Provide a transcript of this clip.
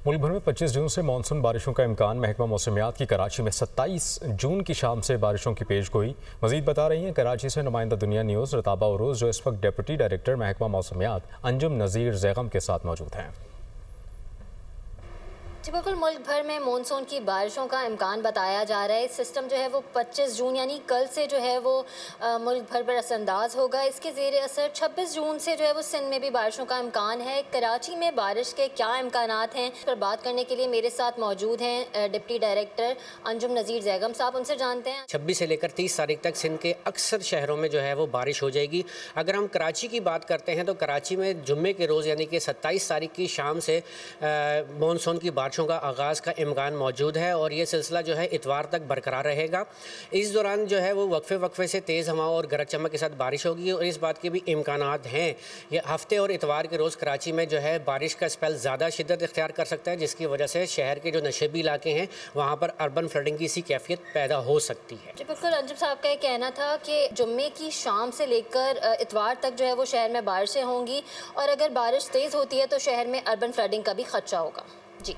मुल्क भर में 25 जून से मानसून बारिशों का इम्कान। महकमा मौसमियात की कराची में 27 जून की शाम से बारिशों की पेशगोई। मजीद बता रही हैं कराची से नुमाइंदा दुनिया न्यूज़ रताबा उरूज, जो इस वक्त डिप्टी डायरेक्टर महकमा मौसमियात अंजुम नज़ीर जैगम के साथ मौजूद हैं। जी बिल्कुल, मुल्क भर में मानसून की बारिशों का इम्कान बताया जा रहा है। सिस्टम जो है वो 25 जून यानी कल से जो है वो मुल्क भर पर असरअंदाज होगा। इसके ज़ेर असर 26 जून से जो है वो सिंध में भी बारिशों का इम्कान है। कराची में बारिश के क्या इम्कानात हैं, इस पर बात करने के लिए मेरे साथ मौजूद हैं डिप्टी डायरेक्टर अंजुम नज़ीर जैगम साहब। उनसे जानते हैं। 26 से लेकर 30 तारीख तक सिंध के अक्सर शहरों में जो है वो बारिश हो जाएगी। अगर हम कराची की बात करते हैं तो कराची में जुम्मे के रोज़ यानी कि 27 तारीख की शाम से मानसून की बारिशों का आगाज़ का इम्कान मौजूद है और ये सिलसिला जो है इतवार तक बरकरार रहेगा। इस दौरान जो है वो वक्फे से तेज़ हवा और गरज चमक के साथ बारिश होगी और इस बात के भी इम्कानात हैं। ये हफ्ते और इतवार के रोज़ कराची में जो है बारिश का स्पेल ज़्यादा शिद्दत इख्तियार कर सकता है, जिसकी वजह से शहर के जो नशेबी इलाके हैं वहाँ पर अर्बन फ्लडिंग की सी कैफियत पैदा हो सकती है। जी बिल्कुल, अंजुम साहब का ये कहना था कि जुम्मे की शाम से लेकर इतवार तक जो है वो शहर में बारिशें होंगी और अगर बारिश तेज़ होती है तो शहर में अर्बन फ्लडिंग का भी खदशा होगा। जी।